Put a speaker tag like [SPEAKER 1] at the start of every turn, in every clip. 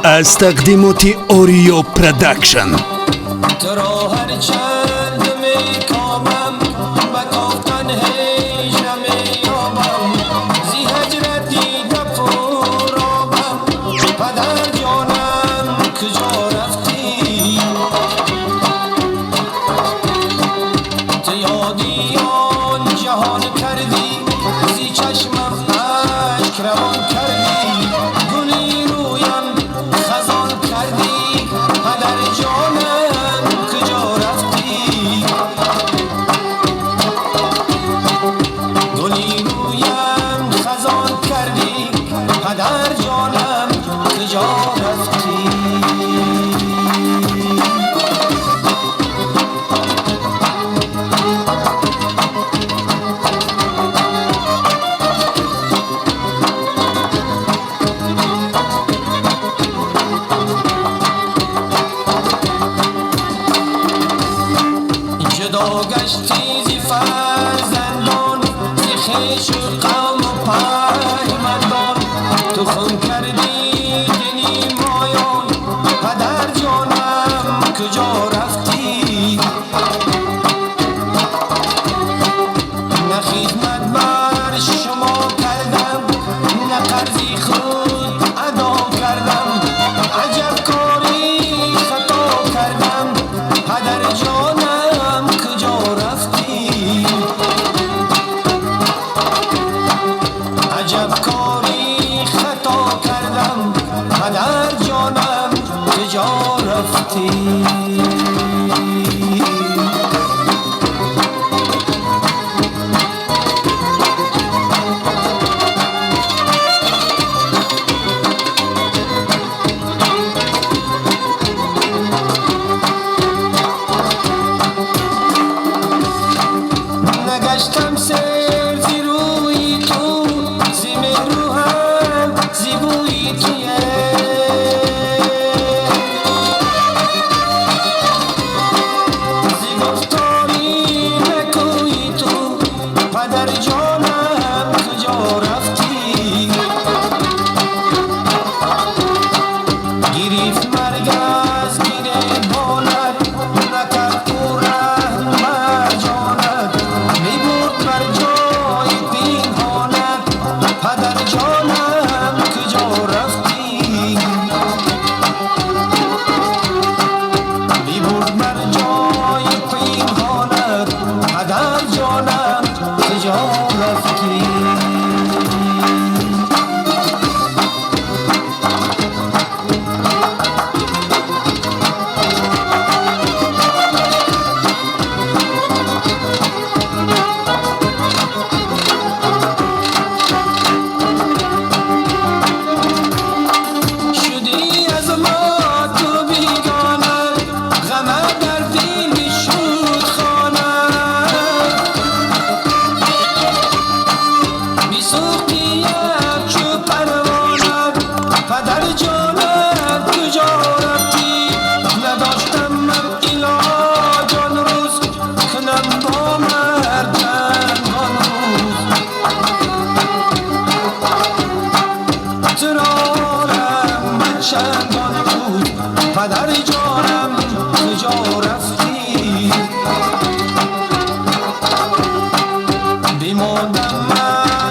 [SPEAKER 1] از تقدیمات اوریو پروداکشن.
[SPEAKER 2] ترا هر چند می کامم و گفتن هیچ نمی یابم، زی هجرتی دفورابم. پدر جانم کجا رفتی؟ تو یادی آن جهان کردی، زی چشمم اشک روان کردی. گلی رویم خزان کردی، پدر جانم کجا رفتی؟ گلی رویم خزان کردی، پدر جانم کجا رفتی؟ جدا گشتی زی فرزندان، زی خویش و قوم و پیوندان. تو خون کردی دلی مایان، پدر جانم کجا رفتی؟ نه خدمت بر شما کردم، نه قرضی خود ادا کردم. عجب کاری خطا کردم، پدر جانم کجا رفتی؟ عجب کاری خطا کردم، پدر جانم کجا رفتی؟ نگشتم سر زی روی تو، زی مهروهم زی بوی تویه. زی گفتاری نکوی تو، پدر جانم کجا رفتی؟ گریفت مرگ از گریبانت، نکرد تو رحم بر جانت. میبرد بر جای پنهانت، پدر جانم کجا رفتی؟ میبرد بر جای پنهانت، پدر جانم کجا رفتی؟ شدی از ما تو بیگانه، غم در دل شد خانه. بی‌سوختیم چو پروانه، پدر جانم کجا رفتی؟ نداشتم من علاج آن روز، کنم با مردم آن روز. ترارم من چندان بود، پدر جانم کجا رفتی؟ بیماندم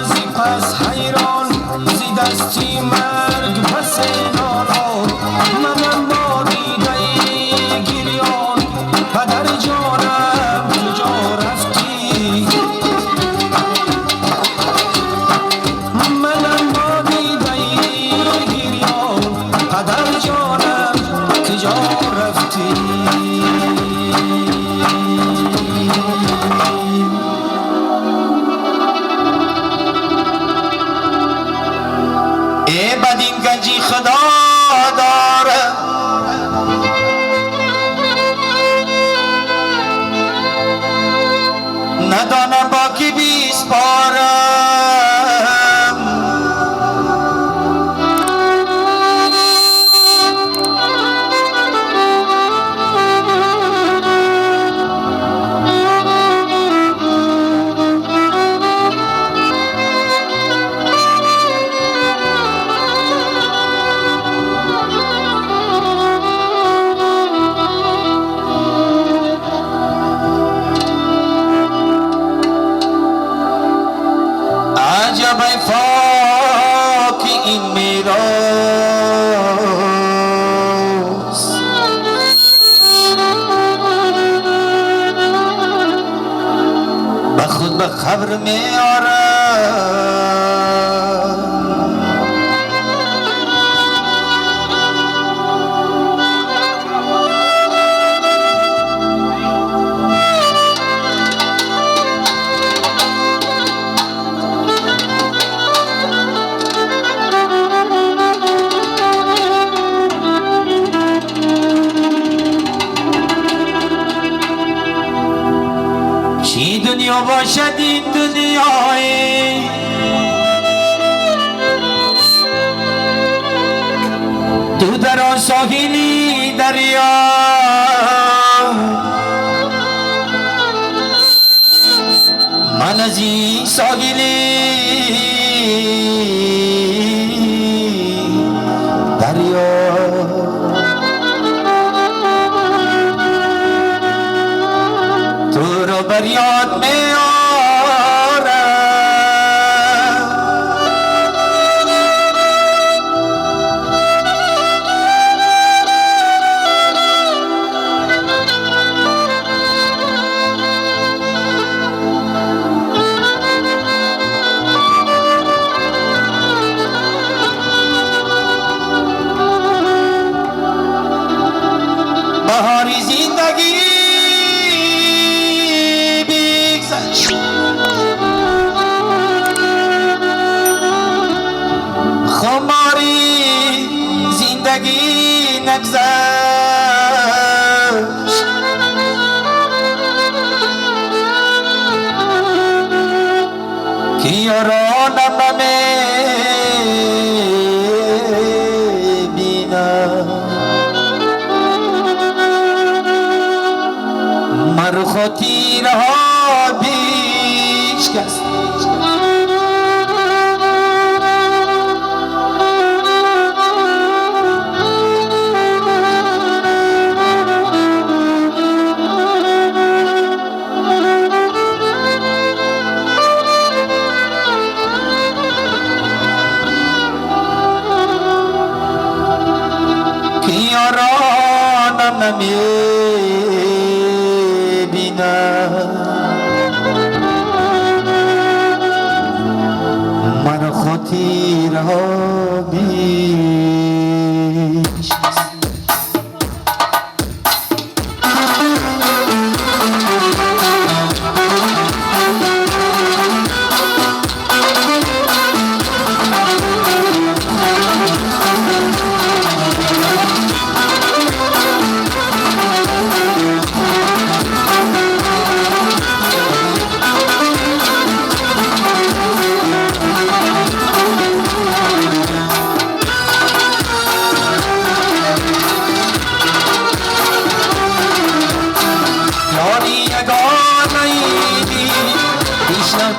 [SPEAKER 2] از این پس حیران، زی دستی مرگ پس نالان. منم با دیده گریان، پدر جانم کجا رفتی؟ منم با دیده گریان، پدر جانم کجا رفتی؟ ای بدین گنجی خدا داره، ندانم با کی بیسپارم. راست به خود به خبر میارم چی دنیا باشد این دنیای تو در آن ساحلی دریا من از این ساحلی دریا تو رو بر یاد بهاری زندگی خماری زندگی نگذشت که یارانم نمیبینم مرا خاطرها بیش کس که یارانم نمیبینم من خاطرها بیش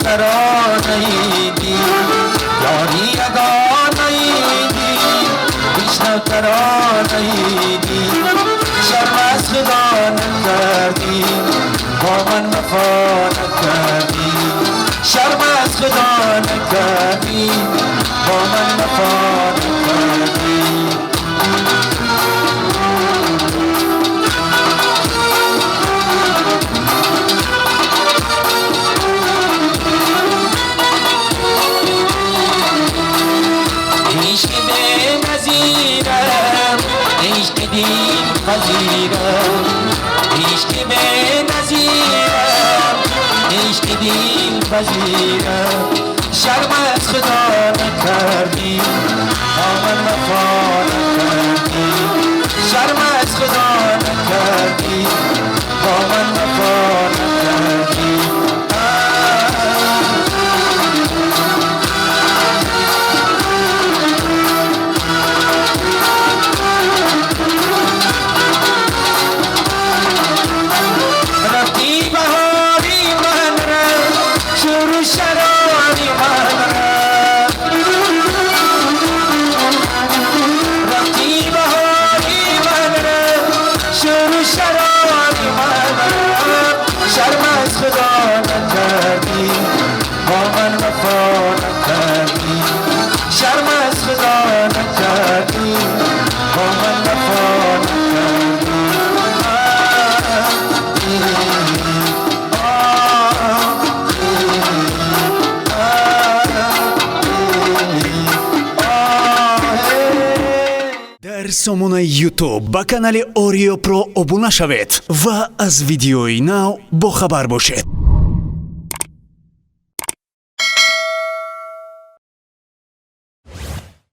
[SPEAKER 2] ترانیدی یاری یگانیدی بیشتر ترانیدی شرم از خدا نکردی با من وفا نکردی شرم از خدا نکردی با من وفا نکردی عشق به نظیرم عشق دین پذیرم عشق به نظیرم عشق دین پذیرم شرم از خدا نکردی با من وفا نکردی شرم از خدا نکردی با من وفا نکردی شرم از خدا
[SPEAKER 1] сомонаи YouTube ба канали Oreo Pro обуна шавед ва аз видеои нав бохабар бошед.